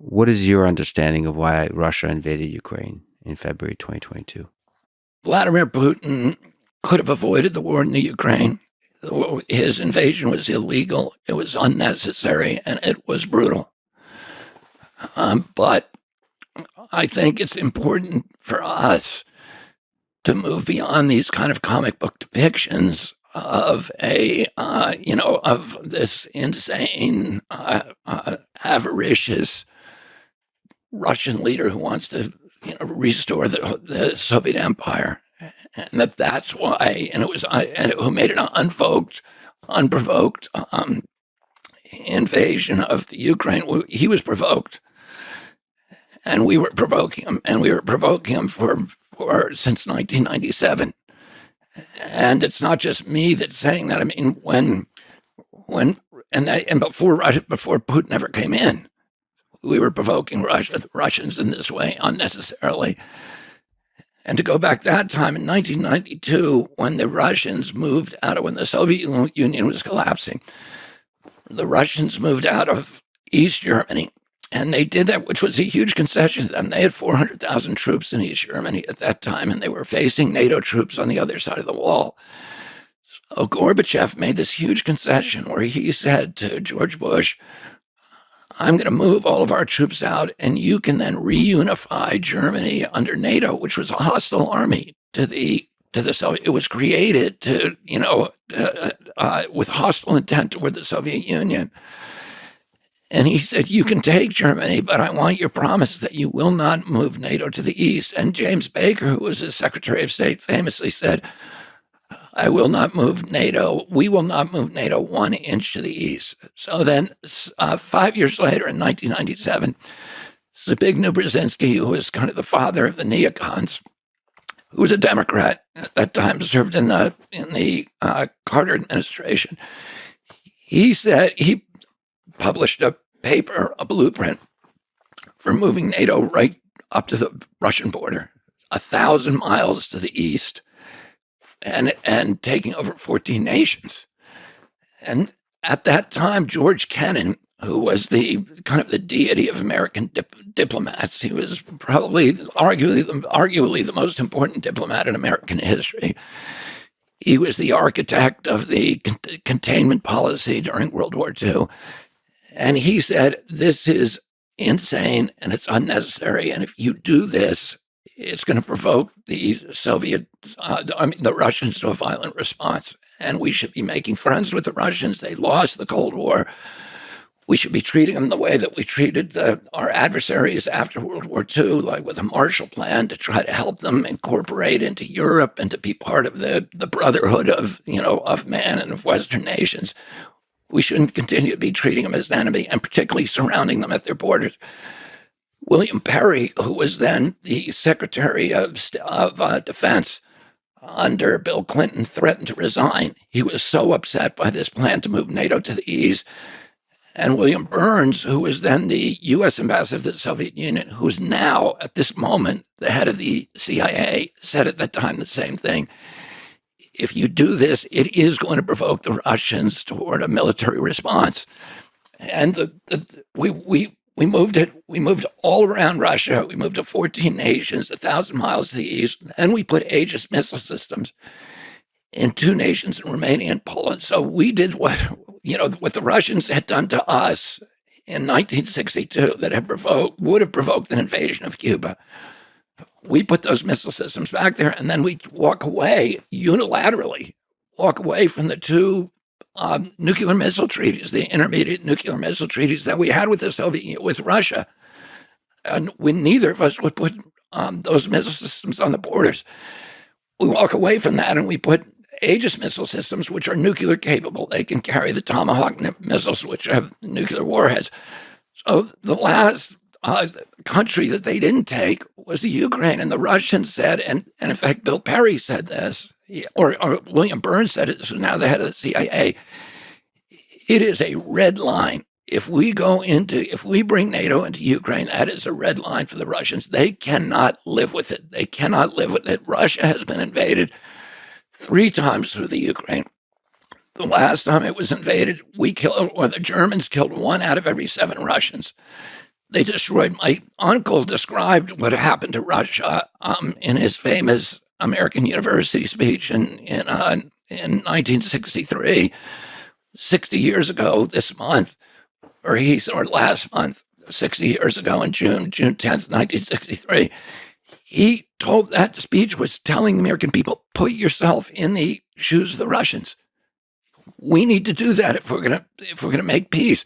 What is your understanding of why Russia invaded Ukraine in February 2022? Vladimir Putin could have avoided the war in the Ukraine. His invasion was illegal, it was unnecessary, and it was brutal. But I think it's important for us to move beyond these kind of comic book depictions of of this insane, avaricious Russian leader who wants to, restore the Soviet Empire, and that's why, and who made an unprovoked invasion of the Ukraine. He was provoked, and we were provoking him, for since 1997. And it's not just me that's saying that. I mean, before Putin ever came in, we were provoking the Russians in this way unnecessarily. And to go back that time in 1992, when the Russians moved out of, when the Soviet Union was collapsing, the Russians moved out of East Germany. And they did that, which was a huge concession to them. They had 400,000 troops in East Germany at that time, and they were facing NATO troops on the other side of the wall. So Gorbachev made this huge concession where he said to George Bush, I'm going to move all of our troops out, and you can then reunify Germany under NATO, which was a hostile army to the Soviet. It was created to, with hostile intent toward the Soviet Union. And he said, you can take Germany, but I want your promise that you will not move NATO to the east. And James Baker, who was his Secretary of State, famously said, I will not move NATO. We will not move NATO 1 inch to the east. So then 5 years later, in 1997, Zbigniew Brzezinski, who was kind of the father of the neocons, who was a Democrat at that time, served in the Carter administration, he published a paper, a blueprint for moving NATO right up to the Russian border, 1,000 miles to the east, and taking over 14 nations. And at that time, George Kennan, who was the kind of the deity of American diplomats, he was probably arguably the most important diplomat in American history. He was the architect of the containment policy during World War II. And he said, this is insane and it's unnecessary. And if you do this, it's going to provoke the Russians to a violent response. And we should be making friends with the Russians. They lost the Cold War. We should be treating them the way that we treated our adversaries after World War II, like with a Marshall Plan to try to help them incorporate into Europe and to be part of the brotherhood of man and of Western nations. We shouldn't continue to be treating them as an enemy, and particularly surrounding them at their borders. William Perry, who was then the Secretary of Defense under Bill Clinton, threatened to resign. He was so upset by this plan to move NATO to the east. And William Burns, who was then the U.S. ambassador to the Soviet Union, who's now, at this moment, the head of the CIA, said at that time the same thing. If you do this, it is going to provoke the Russians toward a military response. And we moved it. We moved all around Russia. We moved to 14 nations, 1,000 miles to the east. And we put Aegis missile systems in 2 nations in Romania and Poland. So we did what the Russians had done to us in 1962 that would have provoked an invasion of Cuba. We put those missile systems back there, and then we walk away unilaterally, from the 2 nuclear missile treaties, the intermediate nuclear missile treaties that we had with Russia. And neither of us would put those missile systems on the borders. We walk away from that, and we put Aegis missile systems, which are nuclear capable. They can carry the Tomahawk missiles, which have nuclear warheads. So the last country that they didn't take was the Ukraine. And the Russians said, and in fact, Bill Perry said this, or William Burns said it, so now the head of the CIA, it is a red line. If we bring NATO into Ukraine, that is a red line for the Russians. They cannot live with it. They cannot live with it. Russia has been invaded 3 times through the Ukraine. The last time it was invaded, the Germans killed 1 out of every 7 Russians. They destroyed. My uncle described what happened to Russia in his famous American University speech in 1963, 60 years ago this month, or last month, 60 years ago in June 10th, 1963. He told that speech was telling American people, put yourself in the shoes of the Russians. We need to do that if we're gonna make peace.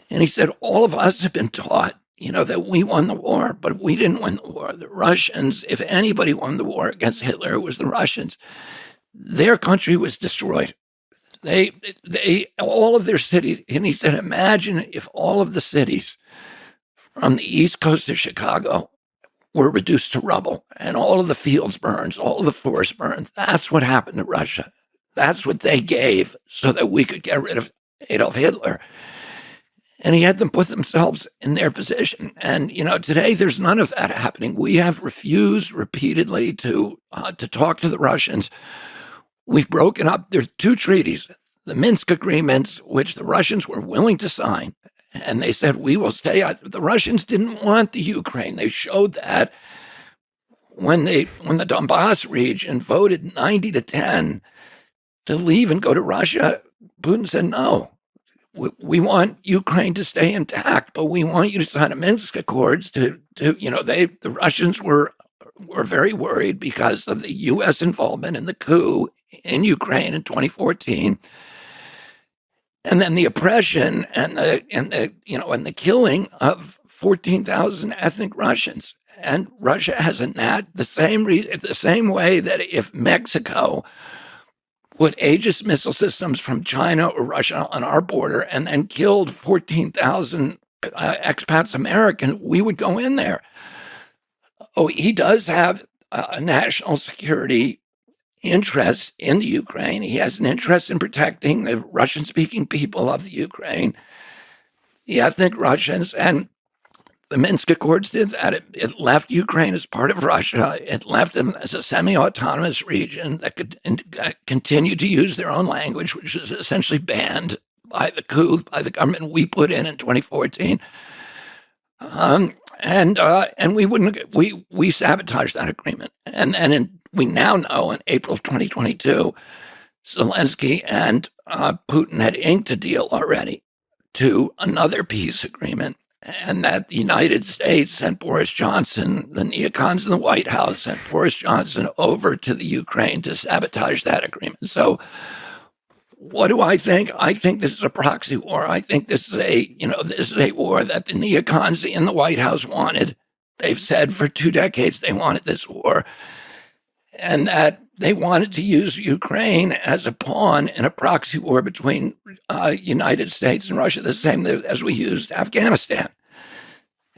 And he said, all of us have been taught, that we won the war, but we didn't win the war. The Russians, if anybody won the war against Hitler, it was the Russians. Their country was destroyed. All of their cities, and he said, imagine if all of the cities from the East Coast of Chicago were reduced to rubble and all of the fields burned, all of the forests burned. That's what happened to Russia. That's what they gave so that we could get rid of Adolf Hitler. And he had them put themselves in their position. And, today there's none of that happening. We have refused repeatedly to talk to the Russians. We've broken up. There's two treaties, the Minsk agreements, which the Russians were willing to sign. And they said, we will stay out. The Russians didn't want the Ukraine. They showed that when the Donbass region voted 90-10 to leave and go to Russia, Putin said, no, we want Ukraine to stay intact, but we want you to sign a Minsk Accords the Russians were very worried because of the U.S. involvement in the coup in Ukraine in 2014. And then the oppression and the killing of 14,000 ethnic Russians. And Russia has the same way that if Mexico put Aegis missile systems from China or Russia on our border and then killed 14,000 expats American, we would go in there. Oh, he does have a national security interest in the Ukraine. He has an interest in protecting the Russian-speaking people of the Ukraine, the ethnic Russians, and the Minsk Accords did that. It left Ukraine as part of Russia. It left them as a semi-autonomous region that could continue to use their own language, which is essentially banned by the coup, by the government we put in 2014. And we sabotaged that agreement. And we now know in April of 2022, Zelensky and Putin had inked a deal already to another peace agreement, and that the United States sent Boris Johnson, the neocons in the White House, sent Boris Johnson over to the Ukraine to sabotage that agreement. So what do I think? I think this is a proxy war. I think this is a war that the neocons in the White House wanted. They've said for 2 decades they wanted this war, and that they wanted to use Ukraine as a pawn in a proxy war between United States and Russia, the same as we used Afghanistan.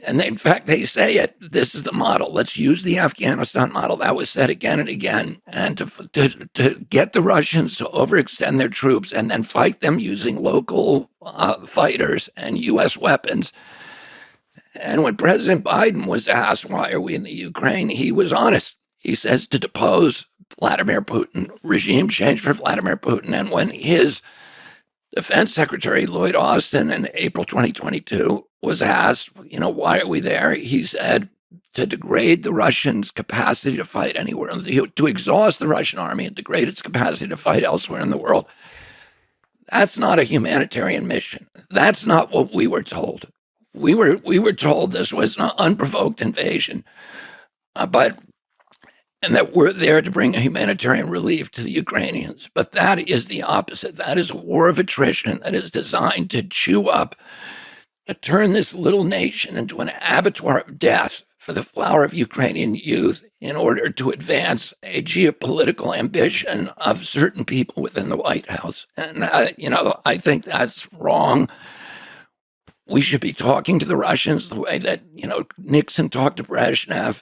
And in fact, they say it. This is the model. Let's use the Afghanistan model. That was said again and again. And to get the Russians to overextend their troops and then fight them using local fighters and U.S. weapons. And when President Biden was asked, why are we in the Ukraine, he was honest. He says to depose Vladimir Putin, regime change for Vladimir Putin. And when his Defense Secretary Lloyd Austin in April 2022 was asked, why are we there? He said, to degrade the Russians' capacity to fight anywhere, to exhaust the Russian army and degrade its capacity to fight elsewhere in the world. That's not a humanitarian mission. That's not what we were told. We were told this was an unprovoked invasion, and that we're there to bring a humanitarian relief to the Ukrainians. But that is the opposite. That is a war of attrition that is designed to chew up, to turn this little nation into an abattoir of death for the flower of Ukrainian youth in order to advance a geopolitical ambition of certain people within the White House. And, I think that's wrong. We should be talking to the Russians the way that, Nixon talked to Brezhnev,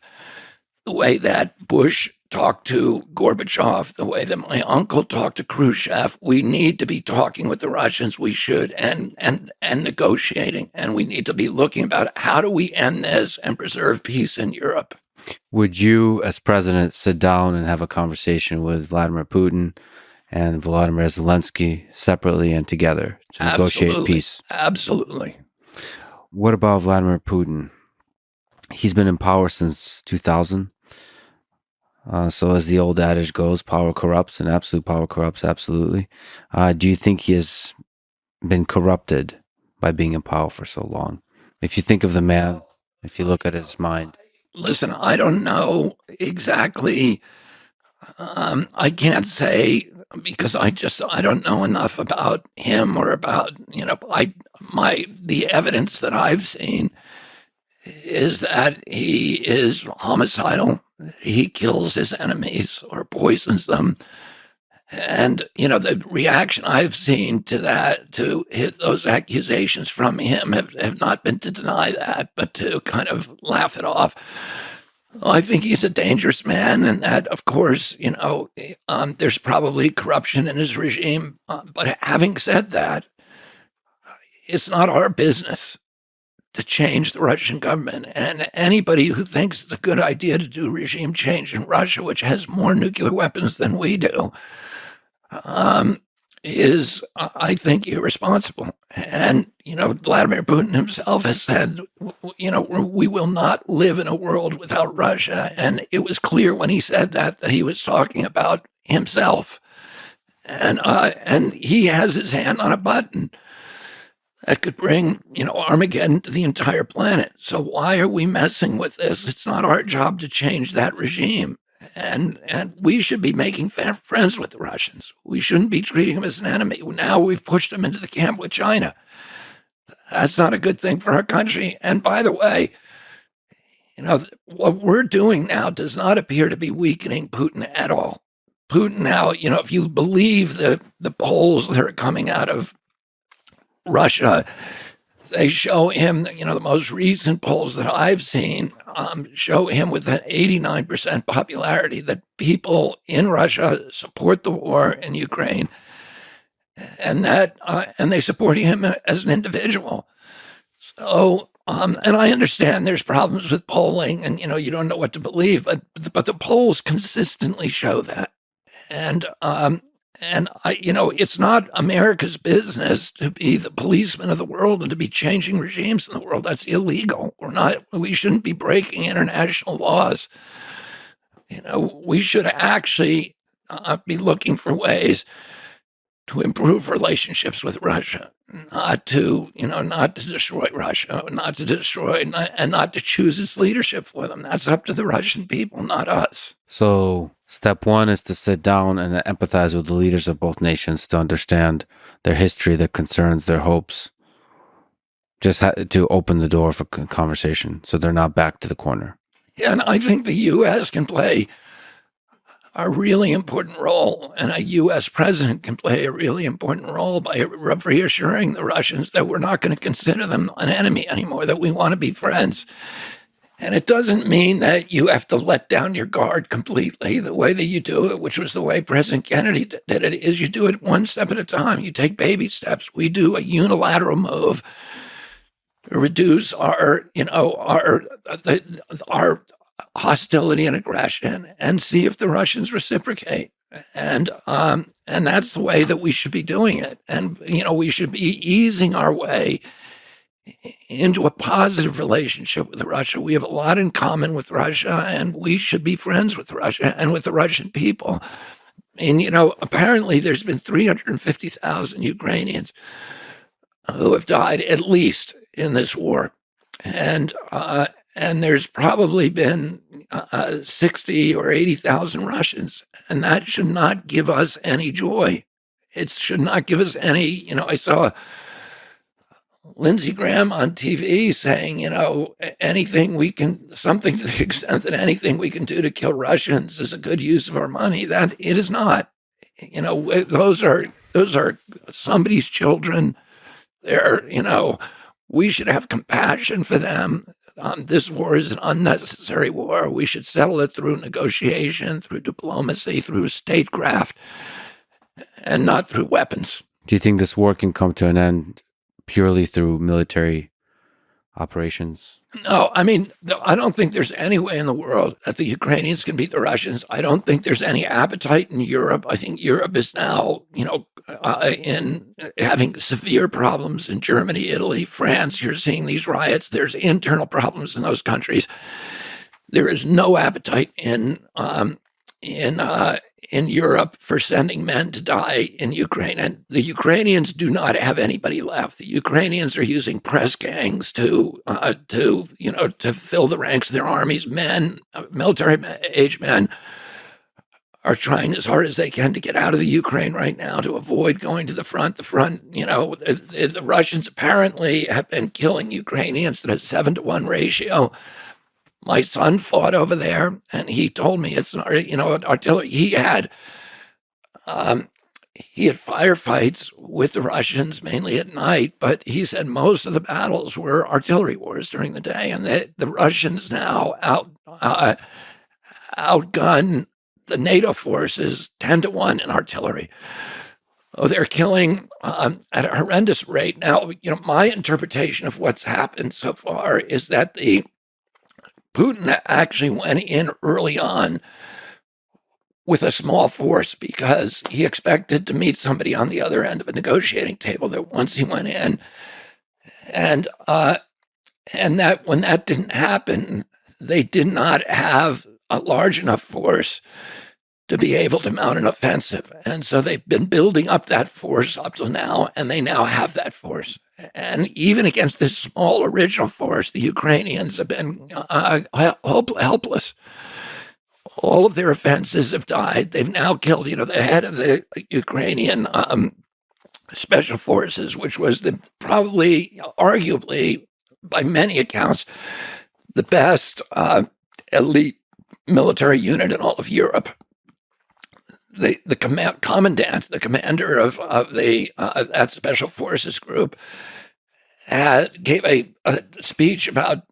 the way that Bush talked to Gorbachev, the way that my uncle talked to Khrushchev. We need to be talking with the Russians. We should, and negotiating. And we need to be looking about how do we end this and preserve peace in Europe. Would you, as president, sit down and have a conversation with Vladimir Putin and Volodymyr Zelensky separately and together to negotiate peace? Absolutely. what about Vladimir Putin? He's been in power since 2000. So as the old adage goes, power corrupts, and absolute power corrupts absolutely. Do you think he has been corrupted by being in power for so long? If you think of the man, if you look at his mind. Listen, I don't know exactly. I can't say because I don't know enough about him or about the evidence that I've seen is that he is homicidal. He kills his enemies or poisons them. And, the reaction I've seen to that, to hit those accusations from him, have not been to deny that, but to kind of laugh it off. I think he's a dangerous man, and that, of course, there's probably corruption in his regime. But having said that, it's not our business to change the Russian government. And anybody who thinks it's a good idea to do regime change in Russia, which has more nuclear weapons than we do, is, I think, irresponsible. And, Vladimir Putin himself has said, we will not live in a world without Russia. And it was clear when he said that he was talking about himself. And he has his hand on a button that could bring, Armageddon to the entire planet. So why are we messing with this? It's not our job to change that regime. And we should be making friends with the Russians. We shouldn't be treating them as an enemy. Now we've pushed them into the camp with China. That's not a good thing for our country. And by the way, what we're doing now does not appear to be weakening Putin at all. Putin now, if you believe the polls that are coming out of Russia, they show him, the most recent polls that I've seen show him with an 89% popularity, that people in Russia support the war in Ukraine, and they support him as an individual. So, and I understand there's problems with polling, and you don't know what to believe, but the polls consistently show that, and it's not America's business to be the policeman of the world and to be changing regimes in the world. That's illegal. We shouldn't be breaking international laws. We should actually be looking for ways to improve relationships with Russia, not to destroy Russia, not to choose its leadership for them. That's up to the Russian people, not us. So step one is to sit down and empathize with the leaders of both nations to understand their history, their concerns, their hopes. Just to open the door for conversation so they're not back to the corner. Yeah, and I think the U.S. can play a really important role, and a U.S. president can play a really important role by reassuring the Russians that we're not going to consider them an enemy anymore, that we want to be friends. And it doesn't mean that you have to let down your guard completely. The way that you do it, which was the way President Kennedy did it, is you do it one step at a time. You take baby steps. We do a unilateral move to reduce our hostility and aggression, and see if the Russians reciprocate. And that's the way that we should be doing it. And we should be easing our way into a positive relationship with Russia. We have a lot in common with Russia, and we should be friends with Russia and with the Russian people. And, apparently there's been 350,000 Ukrainians who have died at least in this war. And there's probably been 60 or 80,000 Russians. And that should not give us any joy. It should not give us any, I saw Lindsey Graham on TV saying, something to the extent that anything we can do to kill Russians is a good use of our money. That it is not. Those are somebody's children. We should have compassion for them. This war is an unnecessary war. We should settle it through negotiation, through diplomacy, through statecraft, and not through weapons. Do you think this war can come to an end purely through military operations? No, I mean, I don't think there's any way in the world that the Ukrainians can beat the Russians. I don't think there's any appetite in Europe. I think Europe is now, in having severe problems in Germany, Italy, France. You're seeing these riots. There's internal problems in those countries. There is no appetite in in Europe for sending men to die in Ukraine, and the Ukrainians do not have anybody left. The Ukrainians are using press gangs to fill the ranks of their armies. Men, military age men, are trying as hard as they can to get out of the Ukraine right now to avoid going to the front. The Russians apparently have been killing Ukrainians at a 7-to-1 ratio. My son fought over there, and he told me it's artillery. He had firefights with the Russians mainly at night, but he said most of the battles were artillery wars during the day, and the Russians now outgun the NATO forces 10-to-1 in artillery. Oh, they're killing at a horrendous rate. Now, my interpretation of what's happened so far is that Putin actually went in early on with a small force because he expected to meet somebody on the other end of a negotiating table that once he went in. And that when that didn't happen, they did not have a large enough force to be able to mount an offensive. And so they've been building up that force up till now, and they now have that force. And even against this small original force, the Ukrainians have been helpless. All of their offenses have died. They've now killed, the head of the Ukrainian special forces, which was probably, arguably, by many accounts, the best elite military unit in all of Europe. The commandant, the commander of that special forces group, gave a speech about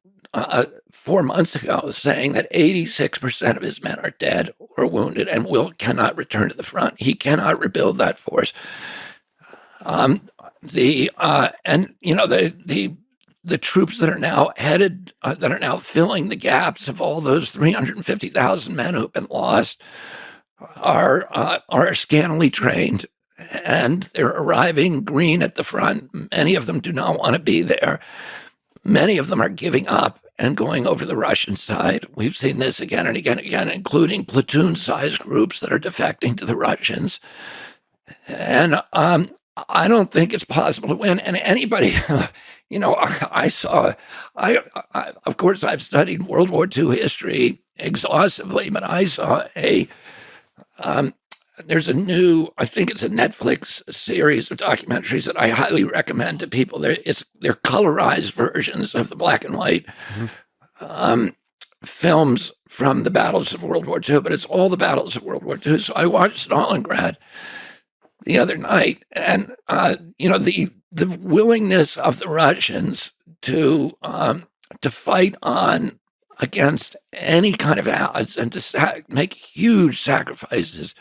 4 months ago saying that 86% of his men are dead or wounded and cannot return to the front. He cannot rebuild that force. The troops that are now headed, that are now filling the gaps of all those 350,000 men who've been lost, are scantily trained, and they're arriving green at the front. Many of them do not want to be there. Many of them are giving up and going over the Russian side. We've seen this again and again and again, including platoon-sized groups that are defecting to the Russians. And I don't think it's possible to win. And anybody, of course, I've studied World War II history exhaustively, but I saw there's a new, I think it's a Netflix series of documentaries that I highly recommend to people. They're colorized versions of the black and white films from the battles of World War II, but it's all the battles of World War II. So I watched Stalingrad the other night, and the willingness of the Russians to fight on against any kind of odds and to make huge sacrifices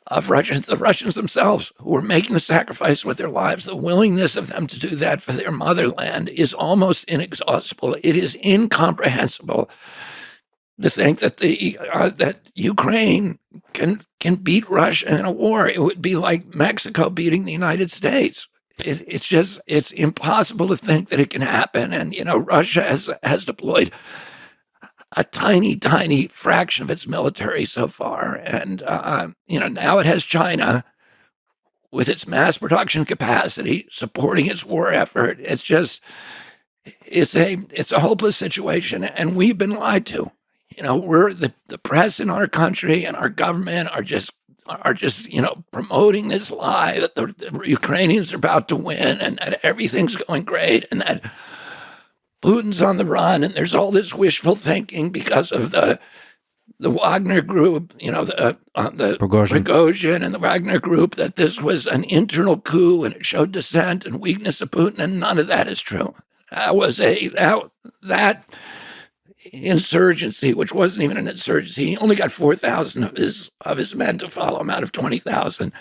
of Russians, the Russians themselves, who were making the sacrifice with their lives, the willingness of them to do that for their motherland is almost inexhaustible. It is incomprehensible to think that that Ukraine can beat Russia in a war. It would be like Mexico beating the United States. It's impossible to think that it can happen. And Russia has deployed a tiny fraction of its military so far, and now it has China with its mass production capacity supporting its war effort. It's a hopeless situation, and we've been lied to. We're the press in our country and our government are just promoting this lie that the Ukrainians are about to win and that everything's going great and that Putin's on the run, and there's all this wishful thinking because of the Wagner group, the Prigozhin and the Wagner group, that this was an internal coup and it showed dissent and weakness of Putin, and none of that is true. That was that insurgency, which wasn't even an insurgency. He only got 4,000 of his men to follow him out of 20,000.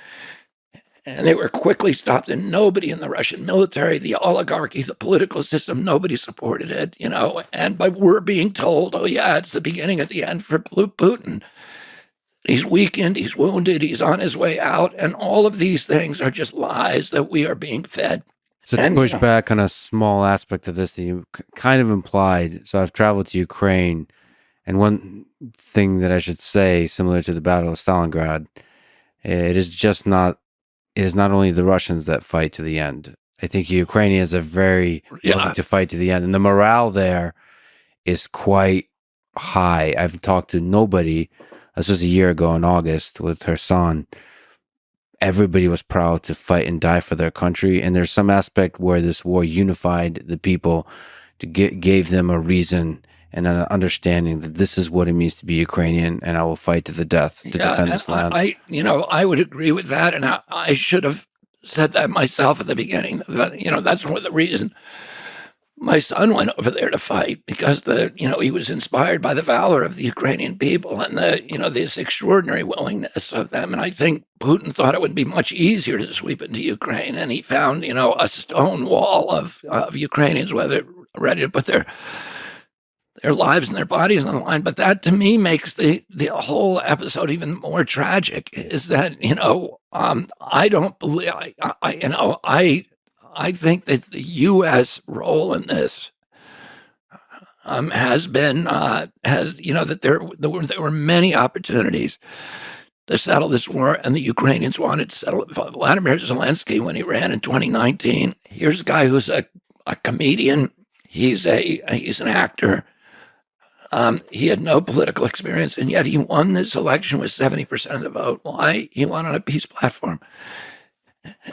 And they were quickly stopped, and nobody in the Russian military, the oligarchy, the political system, nobody supported it, but we're being told, oh, yeah, it's the beginning of the end for Putin. He's weakened, he's wounded, he's on his way out. And all of these things are just lies that we are being fed. So to push back on a small aspect of this that you kind of implied. So I've traveled to Ukraine, and one thing that I should say, similar to the Battle of Stalingrad, it is just not. It is not only the Russians that fight to the end. I think Ukrainians are very willing to fight to the end, and the morale there is quite high. I've talked to nobody. This was a year ago in August with her son. Everybody was proud to fight and die for their country, and there's some aspect where this war unified the people, gave them a reason and an understanding that this is what it means to be Ukrainian, and I will fight to the death to defend this land. I would agree with that, and I should have said that myself at the beginning. That's one of the reasons my son went over there to fight, because he was inspired by the valor of the Ukrainian people and this extraordinary willingness of them. And I think Putin thought it would be much easier to sweep into Ukraine, and he found a stone wall of Ukrainians ready to put their lives and their bodies on the line. But that, to me, makes the whole episode even more tragic. Is that I don't believe I think that the U.S. role in this has been that there were many opportunities to settle this war, and the Ukrainians wanted to settle it. Vladimir Zelensky, when he ran in 2019, here's a guy who's a comedian. He's an actor. He had no political experience, and yet he won this election with 70% of the vote. Why? He won on a peace platform.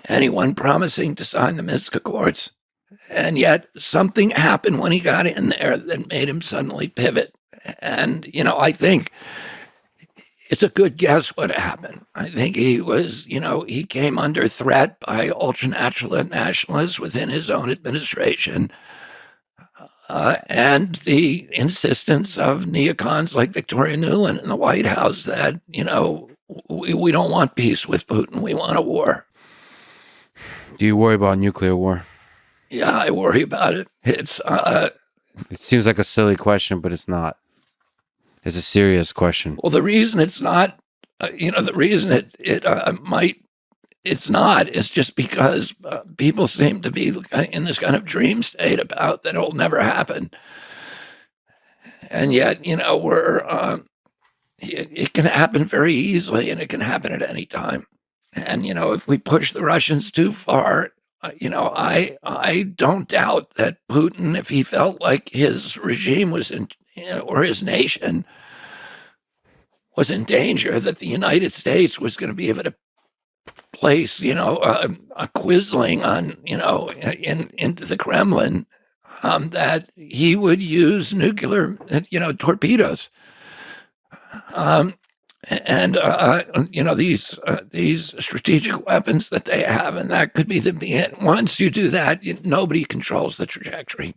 And he won promising to sign the Minsk Accords. And yet something happened when he got in there that made him suddenly pivot. And, I think it's a good guess what happened. I think he came under threat by ultra-nationalists within his own administration. And the insistence of neocons like Victoria Nuland in the White House that, we don't want peace with Putin. We want a war. Do you worry about nuclear war? Yeah, I worry about it. It seems like a silly question, but it's not. It's a serious question. Well, the reason it's not, the reason it's not is just because people seem to be in this kind of dream state about that it'll never happen. And yet, it can happen very easily, and it can happen at any time. And, if we push the Russians too far, I don't doubt that Putin, if he felt like his regime was or his nation was in danger, that the United States was going to be able to place, a Quisling on, into the Kremlin, that he would use nuclear, torpedoes. These strategic weapons that they have, and that could be once you do that, nobody controls the trajectory.